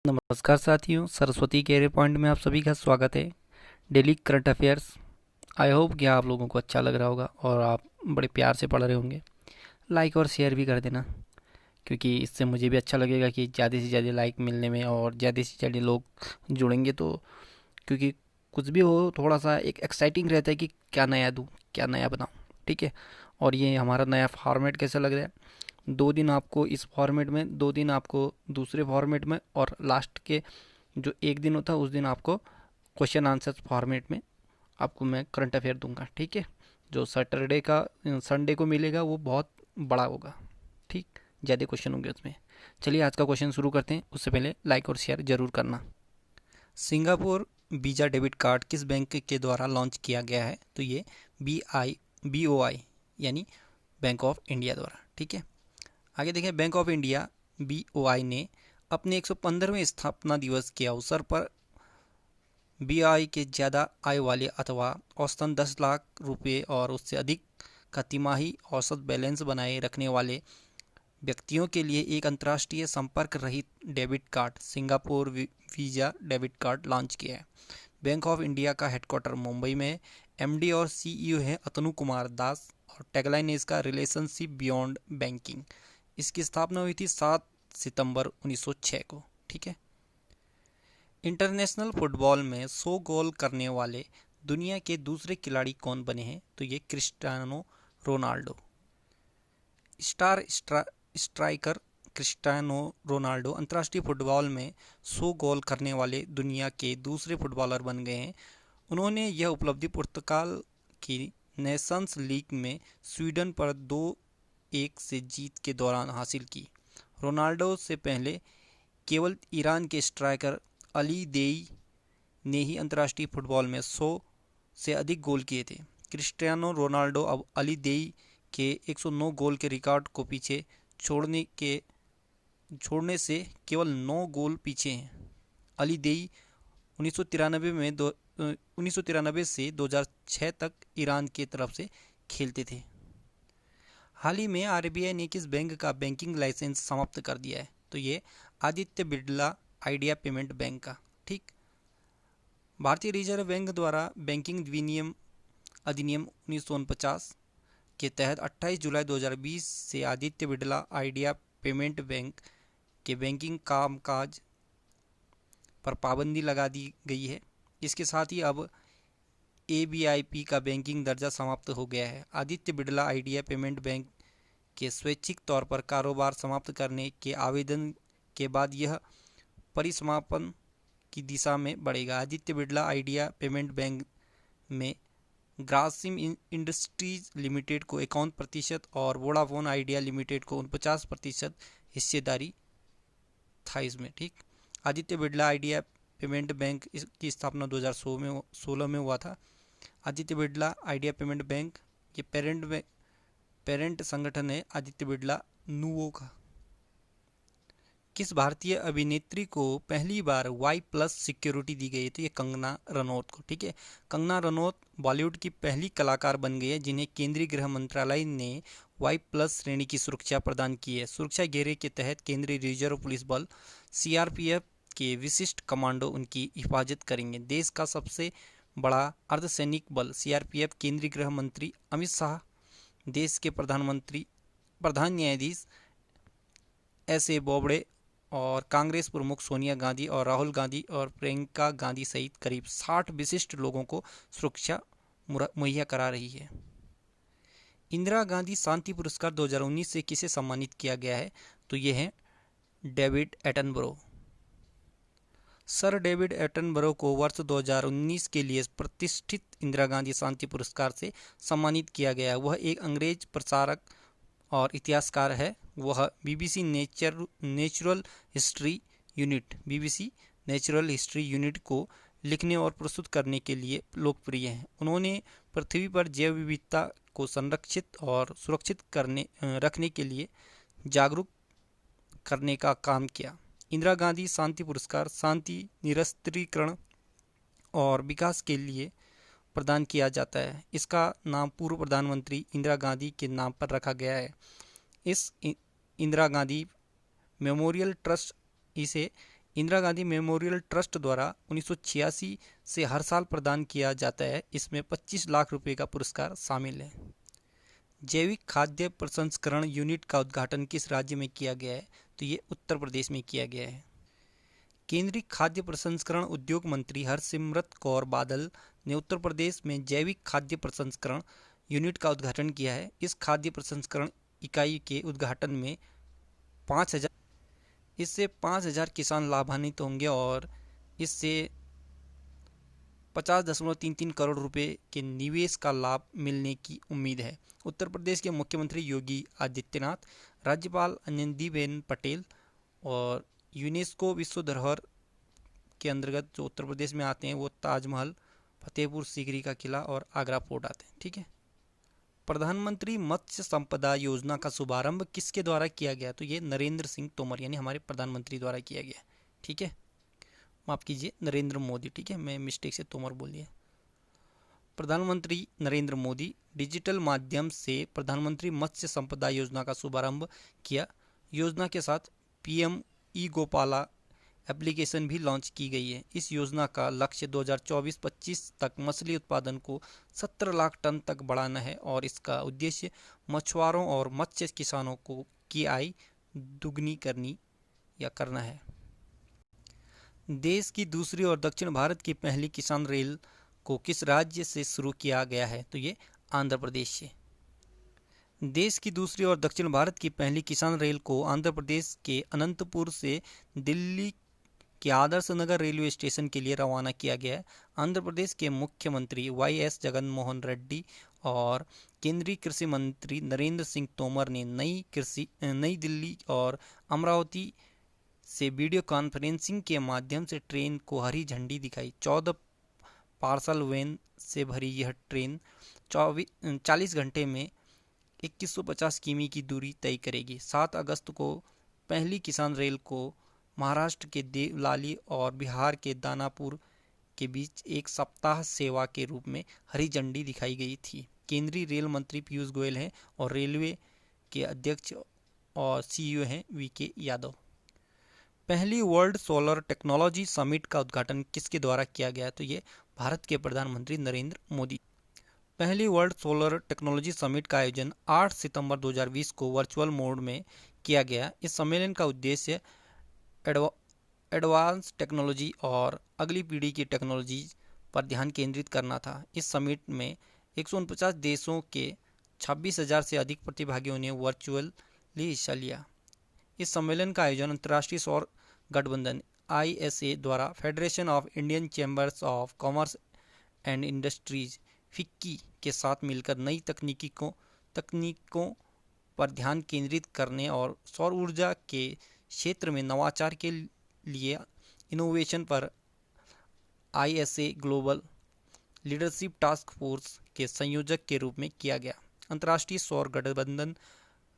नमस्कार साथियों, Saraswati career point में आप सभी का स्वागत है। Daily current affairs. I hope कि आप लोगों को अच्छा लग रहा होगा और आप बड़े प्यार से पढ़ रहे होंगे। लाइक और शेयर भी कर देना, क्योंकि इससे मुझे भी अच्छा लगेगा कि ज़्यादा से ज़्यादा लाइक मिलने में और ज़्यादा से ज़्यादा लोग जुड़ेंगे तो। क्योंकि कुछ भी हो, थोड़ा सा एक एक्साइटिंग रहता है कि क्या नया दूँ, क्या नया बनाऊँ। ठीक है। और ये हमारा नया फॉर्मेट कैसा लग रहा है? 2 दिन आपको इस फॉर्मेट में, 2 दिन आपको दूसरे फॉर्मेट में, और लास्ट के जो एक दिन होता है उस दिन आपको क्वेश्चन आंसर फॉर्मेट में आपको मैं करंट अफेयर दूंगा। ठीक है। जो सैटरडे का संडे को मिलेगा वो बहुत बड़ा होगा। ठीक, ज़्यादा क्वेश्चन होंगे उसमें। चलिए आज का क्वेश्चन शुरू करते हैं, उससे पहले लाइक और शेयर जरूर करना। सिंगापुर वीज़ा डेबिट कार्ड किस बैंक के द्वारा लॉन्च किया गया है? तो ये BOI यानी बैंक ऑफ इंडिया द्वारा। ठीक है। आगे देखें, बैंक ऑफ इंडिया BOI ने अपने 115वें स्थापना दिवस के अवसर पर BOI के ज़्यादा आय वाले अथवा औसतन 10 लाख रुपए और उससे अधिक का तिमाही औसत बैलेंस बनाए रखने वाले व्यक्तियों के लिए एक अंतर्राष्ट्रीय संपर्क रहित debit card Singapore visa debit card launch किया है। बैंक ऑफ इंडिया का हेडक्वार्टर मुंबई में है। MD और CEO है अतनु कुमार दास, और टैगलाइन है इसका रिलेशनशिप बियॉन्ड बैंकिंग। इसकी स्थापना हुई थी 7 सितंबर 1906 को। ठीक है। इंटरनेशनल फुटबॉल में 100 गोल करने वाले दुनिया के दूसरे खिलाड़ी कौन बने हैं? तो ये Cristiano Ronaldo. Striker Cristiano Ronaldo अंतर्राष्ट्रीय फुटबॉल में 100 गोल करने वाले दुनिया के दूसरे फुटबॉलर बन गए हैं। उन्होंने यह उपलब्धि पुर्तगाल की नेशंस लीग में स्वीडन पर 2-1 से जीत के दौरान हासिल की। रोनाल्डो से पहले केवल ईरान के स्ट्राइकर अली देई ने ही अंतर्राष्ट्रीय फुटबॉल में 100 से अधिक गोल किए थे। क्रिस्टियानो रोनाल्डो अब अली देई के 109 गोल के रिकॉर्ड को पीछे छोड़ने से केवल 9 गोल पीछे हैं। अली देई 1993 से 2006 तक ईरान की तरफ से खेलते थे। हाल ही में RBI ने किस बैंक का बैंकिंग लाइसेंस समाप्त कर दिया है? तो ये Aditya Birla idea payment bank का। ठीक। भारतीय रिजर्व बैंक द्वारा बैंकिंग विनियम अधिनियम 1949 के तहत 28 जुलाई 2020 से Aditya Birla idea payment bank के बैंकिंग कामकाज पर पाबंदी लगा दी गई है। इसके साथ ही अब ABIP का बैंकिंग दर्जा समाप्त हो गया है। Aditya Birla idea payment bank के स्वैच्छिक तौर पर कारोबार समाप्त करने के आवेदन के बाद यह परिसमापन की दिशा में बढ़ेगा। Aditya Birla idea payment bank में ग्रासिम इंडस्ट्रीज लिमिटेड को 51% और वोडाफोन आइडिया लिमिटेड को 49% हिस्सेदारी था इसमें। ठीक। Aditya Birla idea payment bank की स्थापना 2016 में हुआ था। Aditya Birla idea payment bank ये पेरेंट संगठन है आदित्य बिरला नुवो का। किस भारतीय अभिनेत्री को पहली बार Y+ सिक्योरिटी दी गई? तो ये कंगना रनौत को। ठीक है। कंगना रनौत बॉलीवुड की पहली कलाकार बन गई है जिन्हें केंद्रीय गृह मंत्रालय ने Y+ श्रेणी की सुरक्षा प्रदान की है। सुरक्षा घेरे के तहत केंद्रीय रिजर्व पुलिस बल CRPF के विशिष्ट कमांडो उनकी हिफाजत करेंगे। देश का सबसे बड़ा अर्धसैनिक बल CRPF केंद्रीय गृह मंत्री अमित शाह, देश के प्रधान न्यायाधीश SA बोबड़े और कांग्रेस प्रमुख सोनिया गांधी और राहुल गांधी और प्रियंका गांधी सहित करीब 60 विशिष्ट लोगों को सुरक्षा मुहैया करा रही है। इंदिरा गांधी शांति पुरस्कार 2019 से किसे सम्मानित किया गया है? तो ये है David Attenborough. Sir David Attenborough को वर्ष 2019 के लिए प्रतिष्ठित इंदिरा गांधी शांति पुरस्कार से सम्मानित किया गया है। वह एक अंग्रेज प्रसारक और इतिहासकार है। वह BBC नेचुरल हिस्ट्री यूनिट को लिखने और प्रस्तुत करने के लिए लोकप्रिय हैं। उन्होंने पृथ्वी पर जैव विविधता को संरक्षित और सुरक्षित रखने के लिए जागरूक करने का काम किया। इंदिरा गांधी शांति पुरस्कार शांति, निरस्त्रीकरण और विकास के लिए प्रदान किया जाता है। इसका नाम पूर्व प्रधानमंत्री इंदिरा गांधी के नाम पर रखा गया है। इस इंदिरा गांधी मेमोरियल ट्रस्ट इसे इंदिरा गांधी मेमोरियल ट्रस्ट द्वारा 1986 से हर साल प्रदान किया जाता है। इसमें 25 लाख रुपए का पुरस्कार शामिल है। जैविक खाद्य प्रसंस्करण यूनिट का उद्घाटन किस राज्य में किया गया है? तो ये उत्तर प्रदेश में किया गया है। केंद्रीय खाद्य प्रसंस्करण उद्योग मंत्री हरसिमरत कौर बादल ने उत्तर प्रदेश में जैविक खाद्य प्रसंस्करण यूनिट का उद्घाटन किया है। इस खाद्य प्रसंस्करण इकाई के उद्घाटन में 5,000 किसान लाभान्वित होंगे और इससे 50.33 करोड़ रुपए के निवेश का लाभ मिलने की उम्मीद है। उत्तर प्रदेश के मुख्यमंत्री योगी आदित्यनाथ, राज्यपाल आनंदीबेन पटेल और यूनेस्को विश्व धरोहर के अंतर्गत जो उत्तर प्रदेश में आते हैं वो ताजमहल, फतेहपुर सीकरी का किला और आगरा फोर्ट आते हैं। ठीक है। प्रधानमंत्री मत्स्य संपदा योजना का शुभारंभ किसके द्वारा किया गया? तो ये नरेंद्र सिंह तोमर यानी हमारे प्रधानमंत्री द्वारा किया गया। ठीक है, माफ कीजिए, नरेंद्र मोदी। ठीक है, मैं मिस्टेक से तोमर बोल दिया। प्रधानमंत्री नरेंद्र मोदी डिजिटल माध्यम से प्रधानमंत्री मत्स्य संपदा योजना का शुभारंभ किया। योजना के साथ पीएम ई गोपाला एप्लीकेशन भी लॉन्च की गई है। इस योजना का लक्ष्य 2024-25 तक मछली उत्पादन को 17 लाख टन तक बढ़ाना है और इसका उद्देश्य मछुआरों और मत्स्य किसानों की आय दुगनी करना है। देश की दूसरी और दक्षिण भारत की पहली किसान रेल को किस राज्य से शुरू किया गया है? तो ये आंध्र प्रदेश से। देश की दूसरी और दक्षिण भारत की पहली किसान रेल को आंध्र प्रदेश के अनंतपुर से दिल्ली के आदर्श नगर रेलवे स्टेशन के लिए रवाना किया गया है। आंध्र प्रदेश के मुख्यमंत्री वाई.एस. जगनमोहन रेड्डी और केंद्रीय कृषि मंत्री नरेंद्र सिंह तोमर ने नई दिल्ली और अमरावती से वीडियो कॉन्फ्रेंसिंग के माध्यम से ट्रेन को हरी झंडी दिखाई। 14 पार्सल वैन से भरी यह ट्रेन 40 घंटे में 2150 किमी की दूरी तय करेगी। 7 अगस्त को पहली किसान रेल को महाराष्ट्र के देवलाली और बिहार के दानापुर के बीच एक सप्ताह सेवा के रूप में हरी झंडी दिखाई गई थी। केंद्रीय रेल मंत्री पीयूष गोयल हैं और रेलवे के अध्यक्ष और सीईओ हैं वीके यादव। पहली वर्ल्ड सोलर टेक्नोलॉजी समिट का उद्घाटन किसके द्वारा किया गया? तो ये भारत के प्रधानमंत्री नरेंद्र मोदी। पहली वर्ल्ड सोलर टेक्नोलॉजी समिट का आयोजन 8 सितंबर 2020 को वर्चुअल मोड में किया गया। इस सम्मेलन का उद्देश्य एडवांस टेक्नोलॉजी और अगली पीढ़ी की टेक्नोलॉजी पर ध्यान केंद्रित करना था। इस समिट में 149 देशों के 26,000 से अधिक प्रतिभागियों ने वर्चुअली हिस्सा लिया। इस सम्मेलन का आयोजन अंतर्राष्ट्रीय सौर गठबंधन ISA द्वारा federation of Indian chambers of commerce and industries FICCI के साथ मिलकर नई तकनीकों पर ध्यान केंद्रित करने और सौर ऊर्जा के क्षेत्र में नवाचार के लिए इनोवेशन पर ISA global leadership task force के संयोजक के रूप में किया गया। अंतर्राष्ट्रीय सौर गठबंधन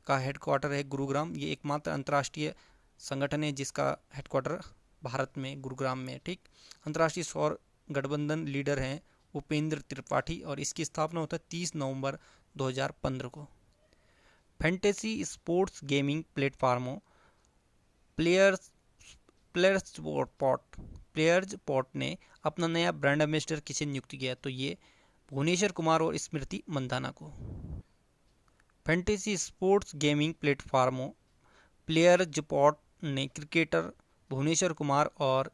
का हेडक्वार्टर है गुरुग्राम। ये एकमात्र अंतर्राष्ट्रीय संगठन है जिसका हेडक्वार्टर भारत में गुरुग्राम में। ठीक, अंतर्राष्ट्रीय सौर गठबंधन लीडर हैं उपेंद्र त्रिपाठी और इसकी स्थापना होता है 30 नवंबर 2015 को। फैंटेसी स्पोर्ट्स गेमिंग प्लेटफॉर्मों प्लेयर्स पॉट ने अपना नया ब्रांड एम्बेसडर किसे नियुक्त किया? तो ये भुवनेश्वर कुमार और स्मृति मंधाना को। फैंटेसी स्पोर्ट्स गेमिंग प्लेटफॉर्मों प्लेयर्स पॉट ने क्रिकेटर भुवनेश्वर कुमार और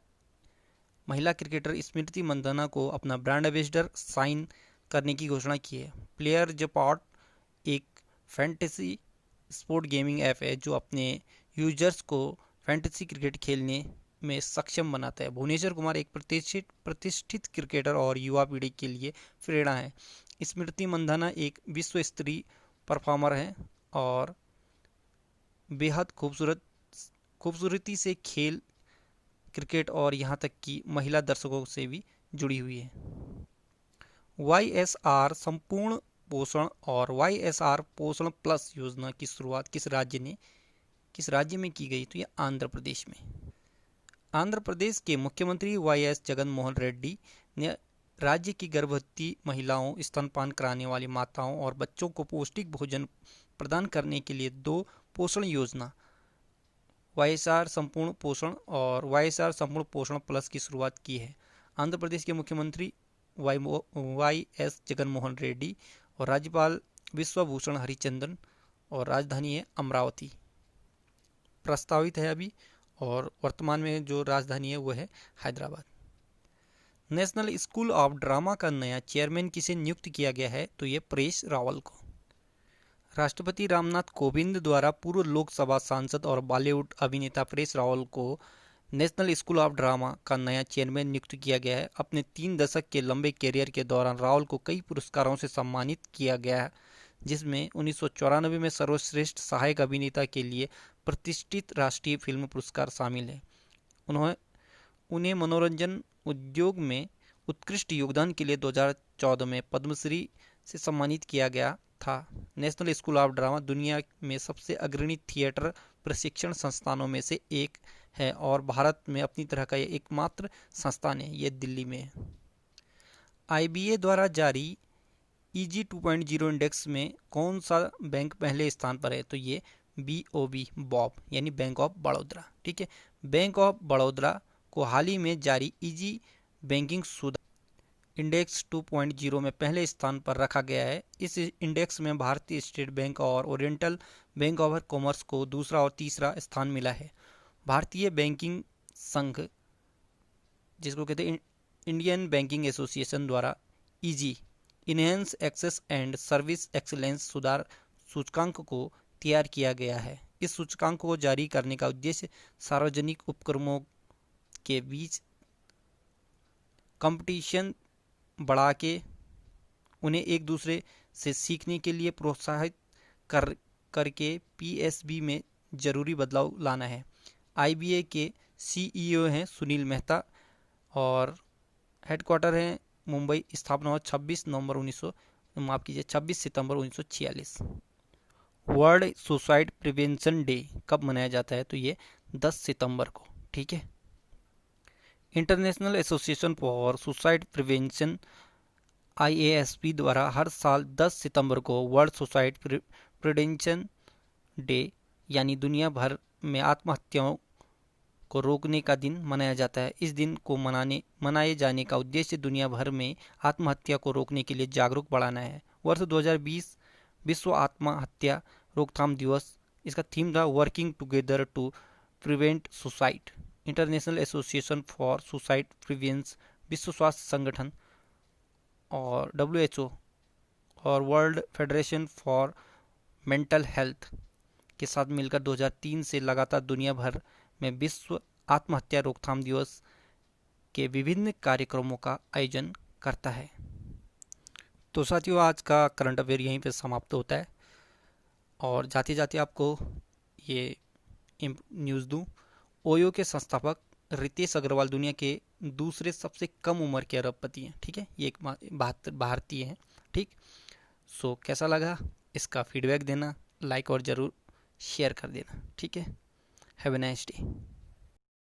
महिला क्रिकेटर स्मृति मंधाना को अपना ब्रांड एम्बेसडर साइन करने की घोषणा की है। प्लेयर्स पॉट एक फैंटेसी स्पोर्ट गेमिंग ऐप है जो अपने यूजर्स को फैंटेसी क्रिकेट खेलने में सक्षम बनाता है। भुवनेश्वर कुमार एक प्रतिष्ठित क्रिकेटर और युवा पीढ़ी के लिए प्रेरणा है। स्मृति मंधाना एक विश्व स्तरीय परफॉर्मर है और बेहद खूबसूरती से खेल क्रिकेट और यहाँ तक कि महिला दर्शकों से भी जुड़ी हुई है। YSR संपूर्ण पोषण और YSR पोषण प्लस योजना की शुरुआत किस राज्य में की गई? तो ये आंध्र प्रदेश में। आंध्र प्रदेश के मुख्यमंत्री वाई.एस. जगनमोहन रेड्डी ने राज्य की गर्भवती महिलाओं, स्तनपान कराने वाली माताओं और बच्चों को पौष्टिक भोजन प्रदान करने के लिए 2 पोषण योजना वाईएसआर संपूर्ण पोषण और वाईएसआर संपूर्ण पोषण प्लस की शुरुआत की है। आंध्र प्रदेश के मुख्यमंत्री वाई.एस. जगनमोहन रेड्डी और राज्यपाल विश्वभूषण हरिचंदन और राजधानी है अमरावती। प्रस्तावित है अभी, और वर्तमान में जो राजधानी है वो है Hyderabad. National school of drama का नया चेयरमैन किसे नियुक्त किया गया है? तो ये परेश रावल को। राष्ट्रपति रामनाथ कोविंद द्वारा पूर्व लोकसभा सांसद और बॉलीवुड अभिनेता परेश रावल को नेशनल स्कूल ऑफ ड्रामा का नया चेयरमैन नियुक्त किया गया है। अपने 3 दशक के लंबे कैरियर के दौरान रावल को कई पुरस्कारों से सम्मानित किया गया है, जिसमें 1994 में सर्वश्रेष्ठ सहायक अभिनेता के लिए प्रतिष्ठित राष्ट्रीय फिल्म पुरस्कार शामिल है। उन्हें मनोरंजन उद्योग में उत्कृष्ट योगदान के लिए 2014 में पद्मश्री से सम्मानित किया गया था। नेशनल स्कूल ऑफ ड्रामा दुनिया में सबसे अग्रणी थिएटर प्रशिक्षण संस्थानों में से एक है और भारत में अपनी तरह का यह एकमात्र संस्थान है। यह दिल्ली में है। आईबीए द्वारा जारी EG 2.0 इंडेक्स में कौन सा बैंक पहले स्थान पर है? तो ये BOB बॉब यानी बैंक ऑफ बड़ौदा। ठीक है, बैंक ऑफ बड़ौदा को हाल ही में जारी EG बैंकिंग सुधार इंडेक्स 2.0 में पहले स्थान पर रखा गया है। इस इंडेक्स में भारतीय स्टेट बैंक और ओरिएंटल बैंक ऑफ कॉमर्स को दूसरा और तीसरा स्थान मिला है। भारतीय बैंकिंग संघ, जिसको कहते हैं इंडियन बैंकिंग एसोसिएशन, द्वारा EG enhance access and service excellence सुधार सूचकांक को तैयार किया गया है। इस सूचकांक को जारी करने का उद्देश्य सार्वजनिक उपक्रमों के बीच कंपटीशन बढ़ा के उन्हें एक दूसरे से सीखने के लिए प्रोत्साहित करके PSB में जरूरी बदलाव लाना है। IBA के CEO हैं सुनील मेहता और हेडक्वार्टर है मुंबई। स्थापना हुआ 26 सितंबर 1946। वर्ल्ड सुसाइड प्रिवेंशन डे कब मनाया जाता है? तो ये 10 सितंबर को। ठीक है, international association for suicide prevention IASP द्वारा हर साल 10 सितंबर को वर्ल्ड सुसाइड प्रिवेंशन डे यानी दुनिया भर में आत्महत्याओं को रोकने का दिन मनाया जाता है। इस दिन को मनाए जाने का उद्देश्य दुनिया भर में आत्महत्या को रोकने के लिए जागरूक बढ़ाना है। वर्ष 2020 विश्व आत्महत्या रोकथाम दिवस, इसका थीम था working together to prevent suicide. International association for suicide prevention, विश्व स्वास्थ्य संगठन और WHO और world federation for mental health के साथ मिलकर 2003 से लगातार दुनिया भर में विश्व आत्महत्या रोकथाम दिवस के विभिन्न कार्यक्रमों का आयोजन करता है। तो साथियों, आज का करंट अफेयर यहीं पे समाप्त होता है और जाते जाते आपको ये न्यूज़ दूं। ओयो के संस्थापक रितेश अग्रवाल दुनिया के दूसरे सबसे कम उम्र के अरबपति हैं। ठीक है, ये एक भारतीय हैं। ठीक, सो कैसा लगा इसका फीडबैक देना, लाइक और ज़रूर शेयर कर देना। ठीक है, हैव ए नाइस डे।